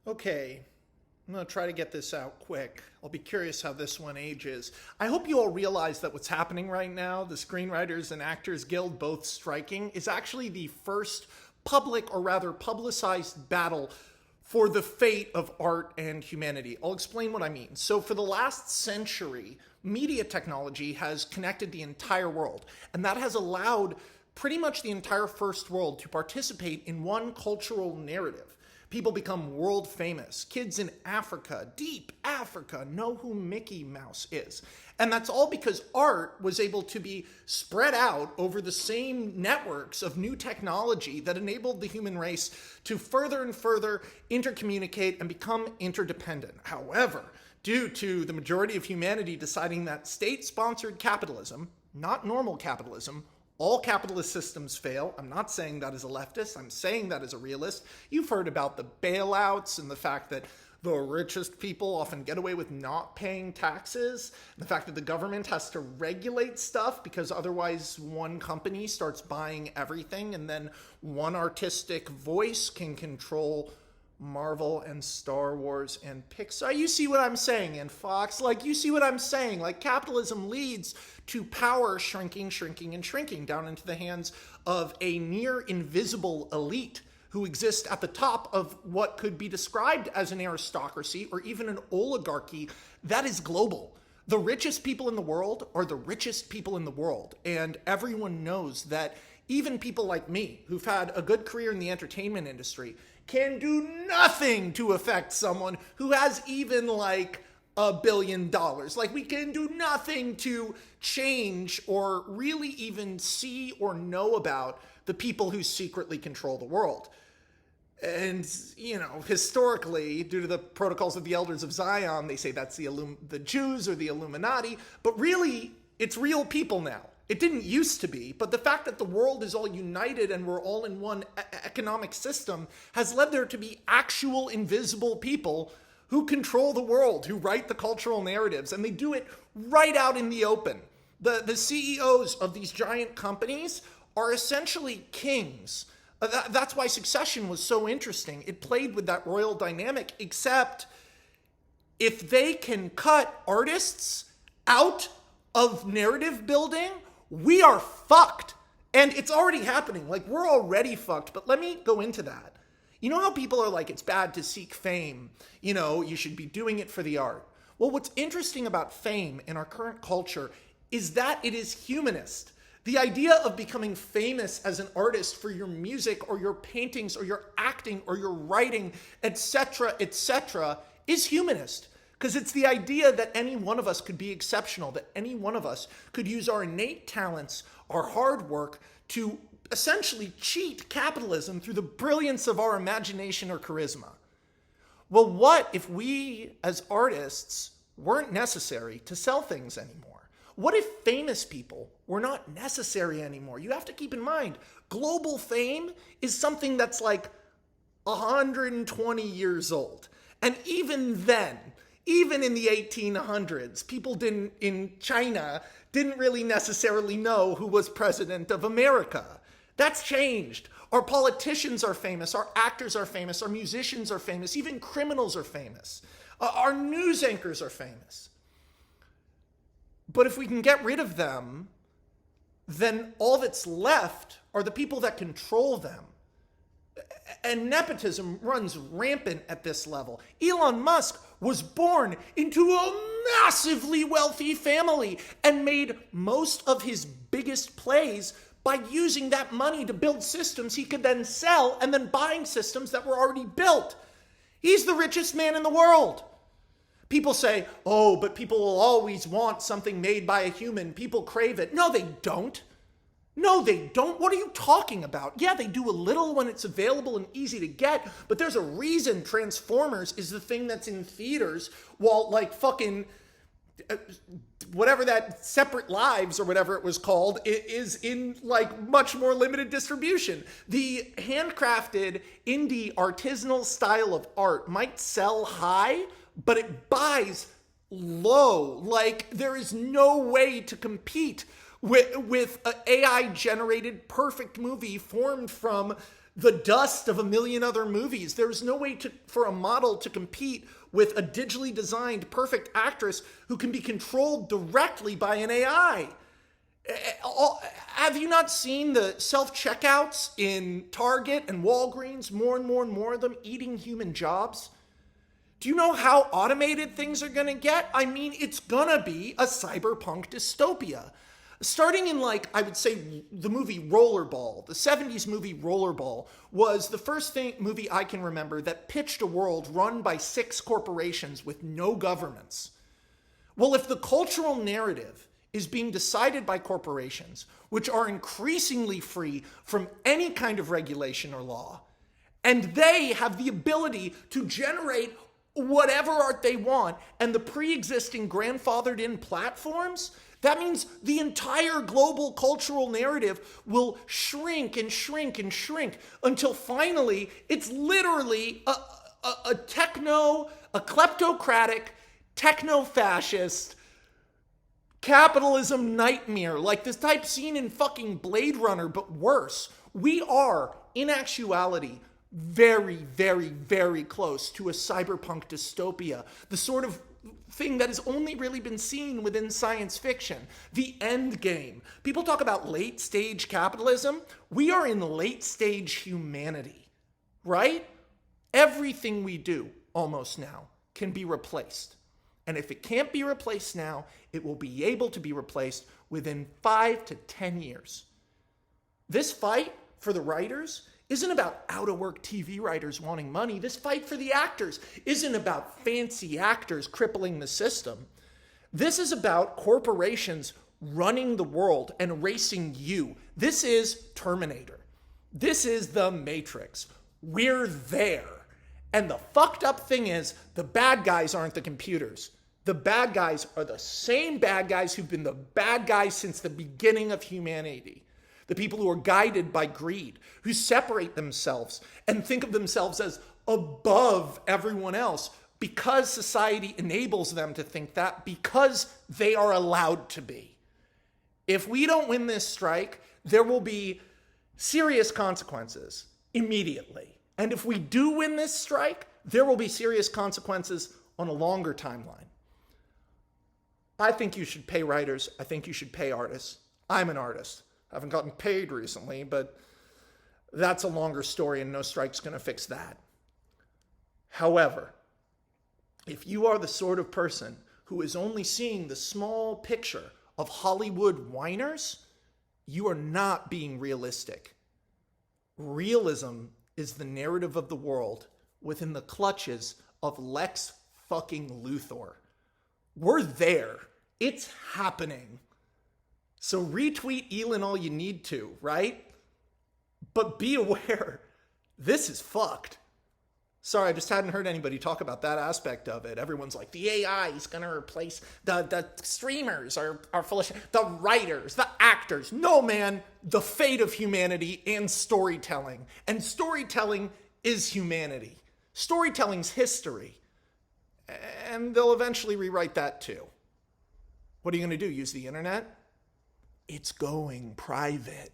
Okay, I'm going to try to get this out quick. I'll be curious how this one ages. I hope you all realize that what's happening right now, the Screenwriters and Actors Guild both striking, is actually the first public, or rather publicized, battle for the fate of art and humanity. I'll explain what I mean. So for the last century, media technology has connected the entire world, and that has allowed pretty much the entire first world to participate in one cultural narrative. People become world famous. Kids in Africa, deep Africa, know who Mickey Mouse is. And that's all because art was able to be spread out over the same networks of new technology that enabled the human race to further and further intercommunicate and become interdependent. However, due to the majority of humanity deciding that state-sponsored capitalism, not normal capitalism, all capitalist systems fail. I'm not saying that as a leftist. I'm saying that as a realist. You've heard about the bailouts and the fact that the richest people often get away with not paying taxes. The fact that the government has to regulate stuff because otherwise one company starts buying everything, and then one artistic voice can control Marvel and Star Wars and Pixar. You see what I'm saying? And Fox, you see what I'm saying? Capitalism leads to power shrinking, shrinking, and shrinking down into the hands of a near invisible elite who exist at the top of what could be described as an aristocracy or even an oligarchy that is global. The richest people in the world are the richest people in the world. And everyone knows that even people like me, who've had a good career in the entertainment industry, can do nothing to affect someone who has even $1 billion. We can do nothing to change or really even see or know about the people who secretly control the world. And, historically, due to the protocols of the Elders of Zion, they say that's the Jews or the Illuminati, but really, it's real people now. It didn't used to be, but the fact that the world is all united and we're all in one economic system has led there to be actual invisible people who control the world, who write the cultural narratives, and they do it right out in the open. The CEOs of these giant companies are essentially kings. That's why Succession was so interesting. It played with that royal dynamic, except if they can cut artists out of narrative building, we are fucked. And it's already happening. We're already fucked. But let me go into that. You know how people are it's bad to seek fame. You should be doing it for the art. Well, what's interesting about fame in our current culture is that it is humanist. The idea of becoming famous as an artist for your music or your paintings or your acting or your writing, etc., is humanist. Because it's the idea that any one of us could be exceptional, that any one of us could use our innate talents, our hard work, to essentially cheat capitalism through the brilliance of our imagination or charisma. Well, what if we, as artists, weren't necessary to sell things anymore? What if famous people were not necessary anymore? You have to keep in mind, global fame is something that's 120 years old. And even then, even in the 1800s, people in China didn't really necessarily know who was president of America. That's changed. Our politicians are famous, our actors are famous, our musicians are famous, even criminals are famous. Our news anchors are famous. But if we can get rid of them, then all that's left are the people that control them. And nepotism runs rampant at this level. Elon Musk was born into a massively wealthy family and made most of his biggest plays by using that money to build systems he could then sell and then buying systems that were already built. He's the richest man in the world. People say, oh, but people will always want something made by a human. People crave it. No, they don't. No, they don't. What are you talking about? Yeah, they do a little when it's available and easy to get, but there's a reason Transformers is the thing that's in theaters while whatever that Separate Lives or whatever it was called is in much more limited distribution. The handcrafted indie artisanal style of art might sell high, but it buys low. There is no way to compete with an AI-generated perfect movie formed from the dust of a million other movies. There's no way for a model to compete with a digitally designed perfect actress who can be controlled directly by an AI. Have you not seen the self-checkouts in Target and Walgreens? More and more and more of them eating human jobs. Do you know how automated things are going to get? I mean, it's going to be a cyberpunk dystopia. Starting in, like, I would say the movie Rollerball, the 70s movie Rollerball, was the first movie I can remember that pitched a world run by 6 corporations with no governments. Well, if the cultural narrative is being decided by corporations, which are increasingly free from any kind of regulation or law, and they have the ability to generate whatever art they want, and the pre-existing grandfathered in platforms, that means the entire global cultural narrative will shrink and shrink and shrink until finally it's literally a kleptocratic, techno-fascist capitalism nightmare, like this type seen in fucking Blade Runner, but worse. We are, in actuality, very, very, very close to a cyberpunk dystopia. The sort of thing that has only really been seen within science fiction. The end game. People talk about late stage capitalism. We are in late stage humanity, right? Everything we do almost now can be replaced. And if it can't be replaced now, it will be able to be replaced within 5 to 10 years. This fight for the writers isn't about out-of-work TV writers wanting money. This fight for the actors isn't about fancy actors crippling the system. This is about corporations running the world and erasing you. This is Terminator. This is the Matrix. We're there. And the fucked up thing is, the bad guys aren't the computers. The bad guys are the same bad guys who've been the bad guys since the beginning of humanity. The people who are guided by greed, who separate themselves and think of themselves as above everyone else because society enables them to think that, because they are allowed to be. If we don't win this strike, there will be serious consequences immediately. And if we do win this strike, there will be serious consequences on a longer timeline. I think you should pay writers. I think you should pay artists. I'm an artist. I haven't gotten paid recently, but that's a longer story and no strike's going to fix that. However, if you are the sort of person who is only seeing the small picture of Hollywood whiners, you are not being realistic. Realism is the narrative of the world within the clutches of Lex fucking Luthor. We're there. It's happening. So retweet Elon all you need to, right? But be aware, this is fucked. Sorry, I just hadn't heard anybody talk about that aspect of it. Everyone's like, the AI is going to replace the streamers are full of shit. The writers, the actors. No, man, the fate of humanity and storytelling. And storytelling is humanity. Storytelling's history. And they'll eventually rewrite that too. What are you going to do? Use the internet? It's going private.